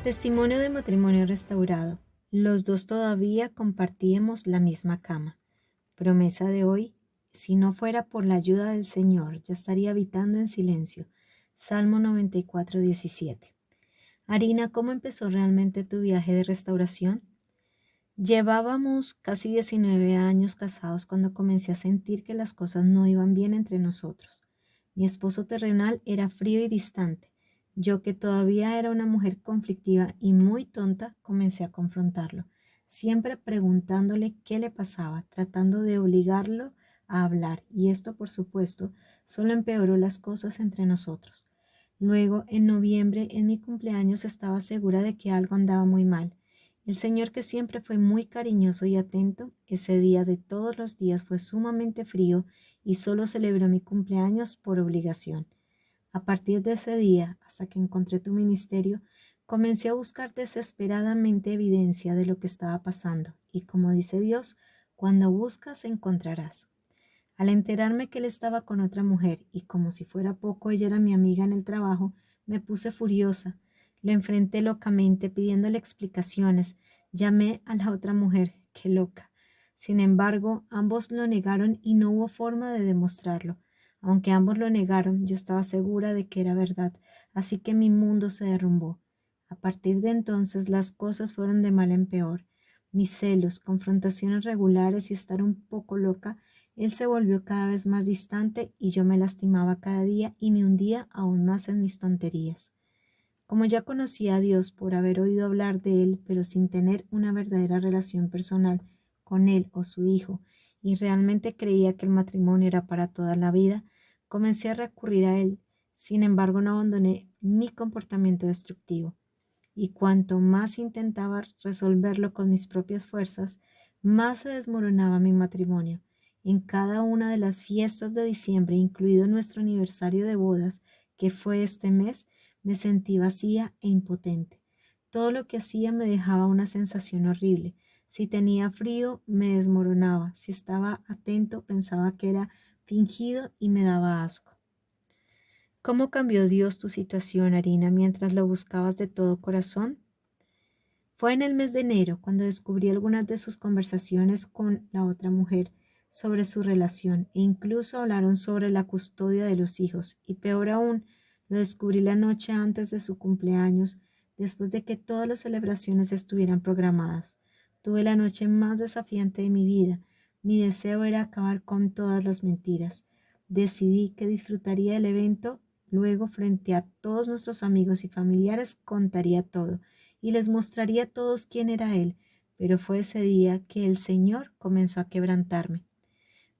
Testimonio de matrimonio restaurado. Los dos todavía compartíamos la misma cama. Promesa de hoy. Si no fuera por la ayuda del Señor, ya estaría habitando en silencio. Salmo 94:17. Arina, ¿cómo empezó realmente tu viaje de restauración? Llevábamos casi 19 años casados cuando comencé a sentir que las cosas no iban bien entre nosotros. Mi esposo terrenal era frío y distante. Yo, que todavía era una mujer conflictiva y muy tonta, comencé a confrontarlo, siempre preguntándole qué le pasaba, tratando de obligarlo a hablar, y esto, por supuesto, solo empeoró las cosas entre nosotros. Luego, en noviembre, en mi cumpleaños, estaba segura de que algo andaba muy mal. El Señor, que siempre fue muy cariñoso y atento, ese día de todos los días fue sumamente frío y solo celebró mi cumpleaños por obligación. A partir de ese día, hasta que encontré tu ministerio, comencé a buscar desesperadamente evidencia de lo que estaba pasando, y como dice Dios, cuando buscas encontrarás. Al enterarme que él estaba con otra mujer y como si fuera poco ella era mi amiga en el trabajo, me puse furiosa. Lo enfrenté locamente pidiéndole explicaciones. Llamé a la otra mujer. ¡Qué loca! Sin embargo, ambos lo negaron y no hubo forma de demostrarlo. Aunque ambos lo negaron, yo estaba segura de que era verdad, así que mi mundo se derrumbó. A partir de entonces las cosas fueron de mal en peor. Mis celos, confrontaciones regulares y estar un poco loca, él se volvió cada vez más distante y yo me lastimaba cada día y me hundía aún más en mis tonterías. Como ya conocía a Dios por haber oído hablar de Él, pero sin tener una verdadera relación personal con Él o su hijo, y realmente creía que el matrimonio era para toda la vida, comencé a recurrir a Él. Sin embargo, no abandoné mi comportamiento destructivo. Y cuanto más intentaba resolverlo con mis propias fuerzas, más se desmoronaba mi matrimonio. En cada una de las fiestas de diciembre, incluido nuestro aniversario de bodas, que fue este mes, me sentí vacía e impotente. Todo lo que hacía me dejaba una sensación horrible. Si tenía frío, me desmoronaba. Si estaba atento, pensaba que era fingido y me daba asco. ¿Cómo cambió Dios tu situación, Arina, mientras lo buscabas de todo corazón? Fue en el mes de enero cuando descubrí algunas de sus conversaciones con la otra mujer sobre su relación e incluso hablaron sobre la custodia de los hijos. Y peor aún, lo descubrí la noche antes de su cumpleaños, después de que todas las celebraciones estuvieran programadas. Tuve la noche más desafiante de mi vida. Mi deseo era acabar con todas las mentiras. Decidí que disfrutaría del evento. Luego, frente a todos nuestros amigos y familiares, contaría todo y les mostraría a todos quién era Él, pero fue ese día que el Señor comenzó a quebrantarme.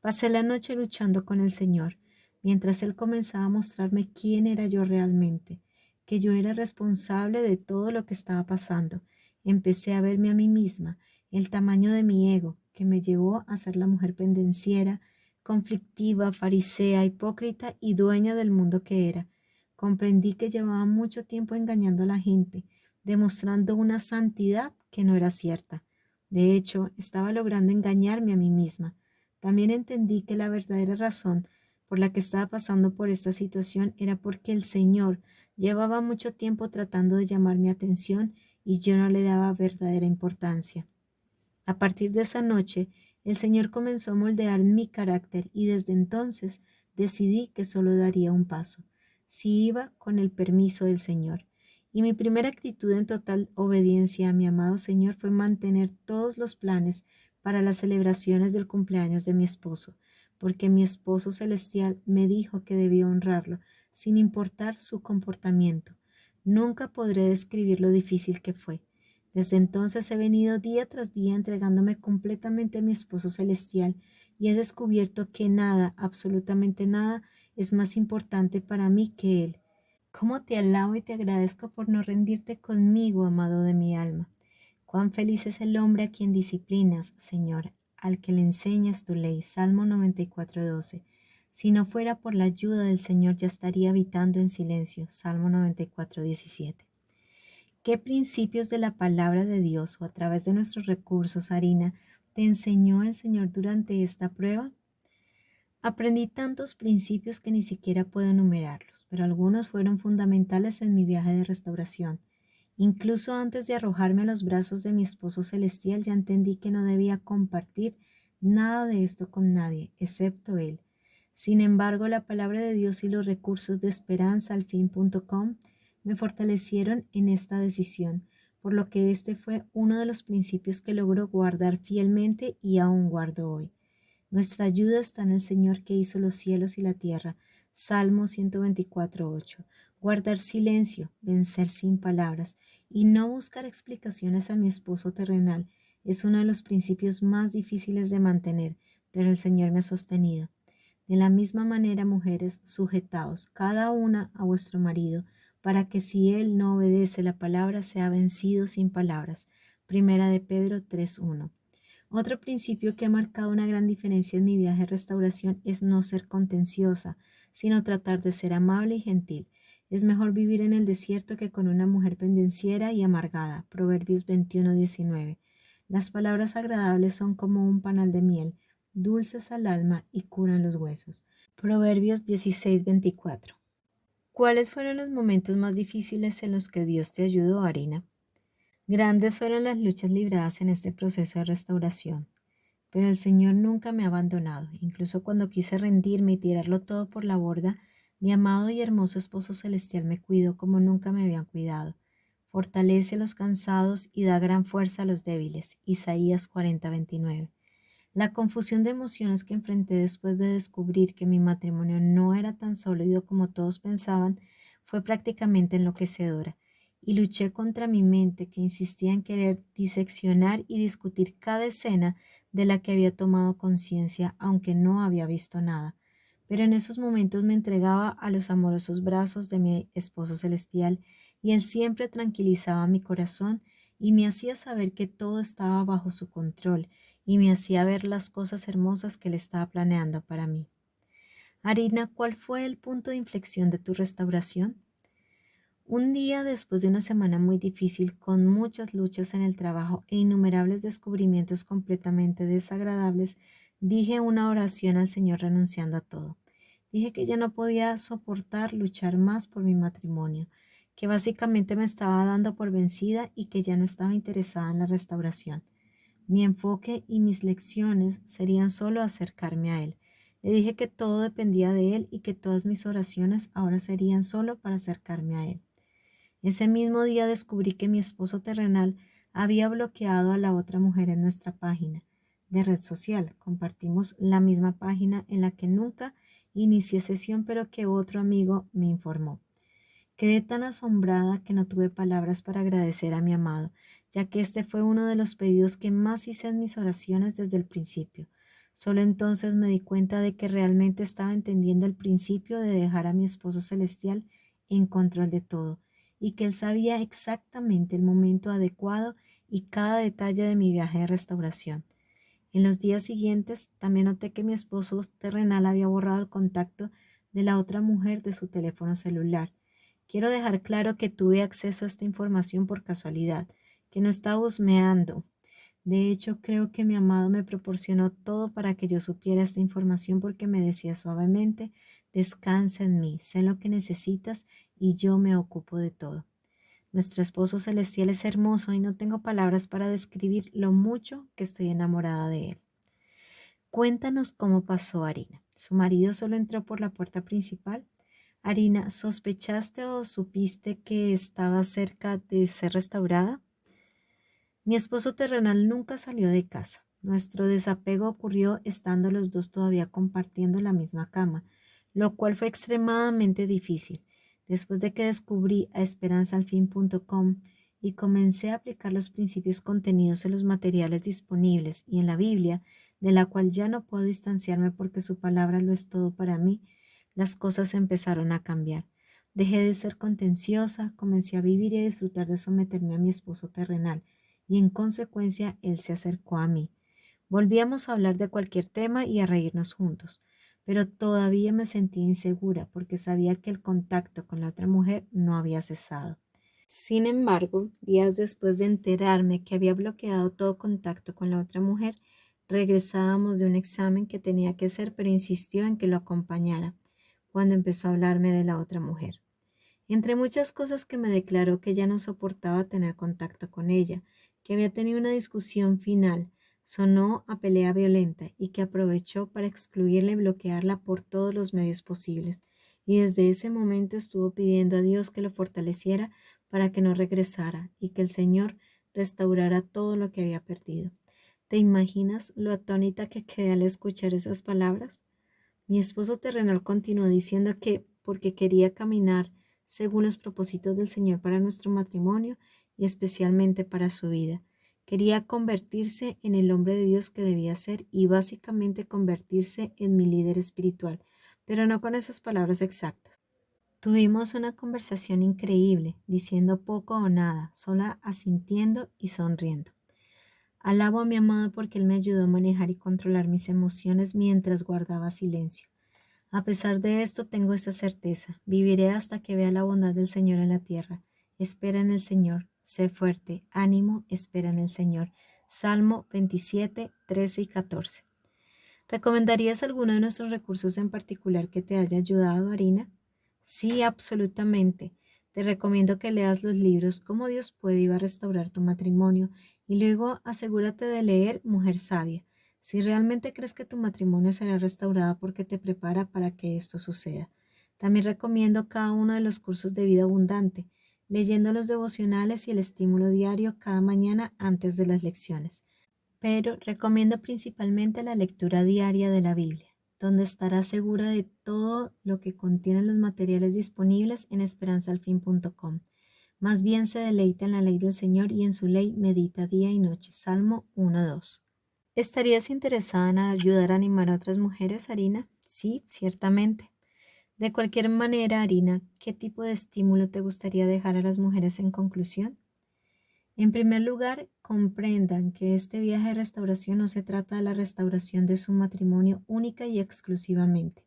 Pasé la noche luchando con el Señor, mientras Él comenzaba a mostrarme quién era yo realmente, que yo era responsable de todo lo que estaba pasando. Empecé a verme a mí misma, el tamaño de mi ego, que me llevó a ser la mujer pendenciera, conflictiva, farisea, hipócrita y dueña del mundo que era. Comprendí que llevaba mucho tiempo engañando a la gente, demostrando una santidad que no era cierta. De hecho, estaba logrando engañarme a mí misma. También entendí que la verdadera razón por la que estaba pasando por esta situación era porque el Señor llevaba mucho tiempo tratando de llamar mi atención y yo no le daba verdadera importancia. A partir de esa noche, el Señor comenzó a moldear mi carácter y desde entonces decidí que solo daría un paso, si iba con el permiso del Señor. Y mi primera actitud en total obediencia a mi amado Señor fue mantener todos los planes para las celebraciones del cumpleaños de mi esposo, porque mi esposo celestial me dijo que debía honrarlo, sin importar su comportamiento. Nunca podré describir lo difícil que fue. Desde entonces he venido día tras día entregándome completamente a mi esposo celestial y he descubierto que nada, absolutamente nada, es más importante para mí que Él. ¿Cómo te alabo y te agradezco por no rendirte conmigo, amado de mi alma? Cuán feliz es el hombre a quien disciplinas, Señor, al que le enseñas tu ley. Salmo 94:12. Si no fuera por la ayuda del Señor, ya estaría habitando en silencio. Salmo 94:17. ¿Qué principios de la palabra de Dios o a través de nuestros recursos, Arina, te enseñó el Señor durante esta prueba? Aprendí tantos principios que ni siquiera puedo enumerarlos, pero algunos fueron fundamentales en mi viaje de restauración. Incluso antes de arrojarme a los brazos de mi esposo celestial, ya entendí que no debía compartir nada de esto con nadie, excepto él. Sin embargo, la palabra de Dios y los recursos de esperanzaalfin.com me fortalecieron en esta decisión, por lo que este fue uno de los principios que logro guardar fielmente y aún guardo hoy. Nuestra ayuda está en el Señor que hizo los cielos y la tierra. Salmo 124:8. Guardar silencio, vencer sin palabras y no buscar explicaciones a mi esposo terrenal es uno de los principios más difíciles de mantener, pero el Señor me ha sostenido. De la misma manera, mujeres, sujetaos cada una a vuestro marido, para que si él no obedece la palabra, sea vencido sin palabras. Primera de Pedro 3:1. Otro principio que ha marcado una gran diferencia en mi viaje de restauración es no ser contenciosa, sino tratar de ser amable y gentil. Es mejor vivir en el desierto que con una mujer pendenciera y amargada. Proverbios 21:19. Las palabras agradables son como un panal de miel, dulces al alma y curan los huesos. Proverbios 16:24. ¿Cuáles fueron los momentos más difíciles en los que Dios te ayudó, Arina? Grandes fueron las luchas libradas en este proceso de restauración, pero el Señor nunca me ha abandonado. Incluso cuando quise rendirme y tirarlo todo por la borda, mi amado y hermoso esposo celestial me cuidó como nunca me habían cuidado. Fortalece a los cansados y da gran fuerza a los débiles. Isaías 40:29. La confusión de emociones que enfrenté después de descubrir que mi matrimonio no era tan sólido como todos pensaban fue prácticamente enloquecedora, y luché contra mi mente que insistía en querer diseccionar y discutir cada escena de la que había tomado conciencia, aunque no había visto nada. Pero en esos momentos me entregaba a los amorosos brazos de mi esposo celestial, y él siempre tranquilizaba mi corazón y me hacía saber que todo estaba bajo su control y me hacía ver las cosas hermosas que él estaba planeando para mí. Arina, ¿cuál fue el punto de inflexión de tu restauración? Un día después de una semana muy difícil, con muchas luchas en el trabajo e innumerables descubrimientos completamente desagradables, dije una oración al Señor renunciando a todo. Dije que ya no podía soportar luchar más por mi matrimonio, que básicamente me estaba dando por vencida y que ya no estaba interesada en la restauración. Mi enfoque y mis lecciones serían solo acercarme a Él. Le dije que todo dependía de Él y que todas mis oraciones ahora serían solo para acercarme a Él. Ese mismo día descubrí que mi esposo terrenal había bloqueado a la otra mujer en nuestra página de red social. Compartimos la misma página en la que nunca inicié sesión, pero que otro amigo me informó. Quedé tan asombrada que no tuve palabras para agradecer a mi amado, ya que este fue uno de los pedidos que más hice en mis oraciones desde el principio. Solo entonces me di cuenta de que realmente estaba entendiendo el principio de dejar a mi esposo celestial en control de todo, y que él sabía exactamente el momento adecuado y cada detalle de mi viaje de restauración. En los días siguientes también noté que mi esposo terrenal había borrado el contacto de la otra mujer de su teléfono celular. Quiero dejar claro que tuve acceso a esta información por casualidad, que no estaba husmeando. De hecho, creo que mi amado me proporcionó todo para que yo supiera esta información porque me decía suavemente, descansa en mí, sé lo que necesitas y yo me ocupo de todo. Nuestro esposo celestial es hermoso y no tengo palabras para describir lo mucho que estoy enamorada de él. Cuéntanos cómo pasó Arina. ¿Su marido solo entró por la puerta principal? Arina, ¿sospechaste o supiste que estaba cerca de ser restaurada? Mi esposo terrenal nunca salió de casa. Nuestro desapego ocurrió estando los dos todavía compartiendo la misma cama, lo cual fue extremadamente difícil. Después de que descubrí a esperanzaalfin.com y comencé a aplicar los principios contenidos en los materiales disponibles y en la Biblia, de la cual ya no puedo distanciarme porque su palabra lo es todo para mí, las cosas empezaron a cambiar. Dejé de ser contenciosa, comencé a vivir y a disfrutar de someterme a mi esposo terrenal y en consecuencia él se acercó a mí. Volvíamos a hablar de cualquier tema y a reírnos juntos, pero todavía me sentía insegura porque sabía que el contacto con la otra mujer no había cesado. Sin embargo, días después de enterarme que había bloqueado todo contacto con la otra mujer, regresábamos de un examen que tenía que hacer, pero insistió en que lo acompañara cuando empezó a hablarme de la otra mujer. Entre muchas cosas que me declaró que ya no soportaba tener contacto con ella, que había tenido una discusión final, sonó a pelea violenta y que aprovechó para excluirla y bloquearla por todos los medios posibles. Y desde ese momento estuvo pidiendo a Dios que lo fortaleciera para que no regresara y que el Señor restaurara todo lo que había perdido. ¿Te imaginas lo atónita que quedé al escuchar esas palabras? Mi esposo terrenal continuó diciendo que, porque quería caminar según los propósitos del Señor para nuestro matrimonio y especialmente para su vida, quería convertirse en el hombre de Dios que debía ser y básicamente convertirse en mi líder espiritual, pero no con esas palabras exactas. Tuvimos una conversación increíble, diciendo poco o nada, sola asintiendo y sonriendo. Alabo a mi amado porque él me ayudó a manejar y controlar mis emociones mientras guardaba silencio. A pesar de esto, tengo esta certeza: viviré hasta que vea la bondad del Señor en la tierra. Espera en el Señor, sé fuerte, ánimo, espera en el Señor. Salmo 27, 13 y 14. ¿Recomendarías alguno de nuestros recursos en particular que te haya ayudado, Arina? Sí, absolutamente. Te recomiendo que leas los libros Cómo Dios puede y va a restaurar tu matrimonio y luego asegúrate de leer Mujer Sabia. Si realmente crees que tu matrimonio será restaurado porque te prepara para que esto suceda. También recomiendo cada uno de los cursos de vida abundante, leyendo los devocionales y el estímulo diario cada mañana antes de las lecciones. Pero recomiendo principalmente la lectura diaria de la Biblia, donde estarás segura de todo lo que contienen los materiales disponibles en esperanzalfin.com. Más bien se deleita en la ley del Señor y en su ley medita día y noche. Salmo 1:2. ¿Estarías interesada en ayudar a animar a otras mujeres, Arina? Sí, ciertamente. De cualquier manera, Arina, ¿qué tipo de estímulo te gustaría dejar a las mujeres en conclusión? En primer lugar, comprendan que este viaje de restauración no se trata de la restauración de su matrimonio única y exclusivamente.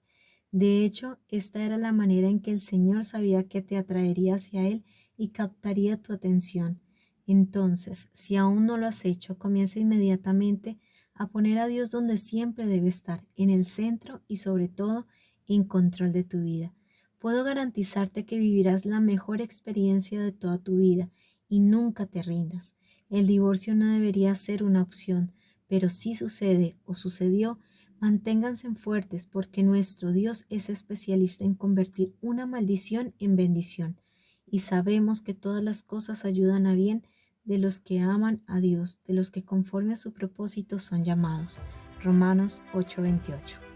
De hecho, esta era la manera en que el Señor sabía que te atraería hacia Él y captaría tu atención. Entonces, si aún no lo has hecho, comienza inmediatamente a poner a Dios donde siempre debe estar, en el centro y sobre todo en control de tu vida. Puedo garantizarte que vivirás la mejor experiencia de toda tu vida y nunca te rindas. El divorcio no debería ser una opción, pero si sucede o sucedió, manténganse fuertes porque nuestro Dios es especialista en convertir una maldición en bendición y sabemos que todas las cosas ayudan a bien de los que aman a Dios, de los que conforme a su propósito son llamados. Romanos 8:28.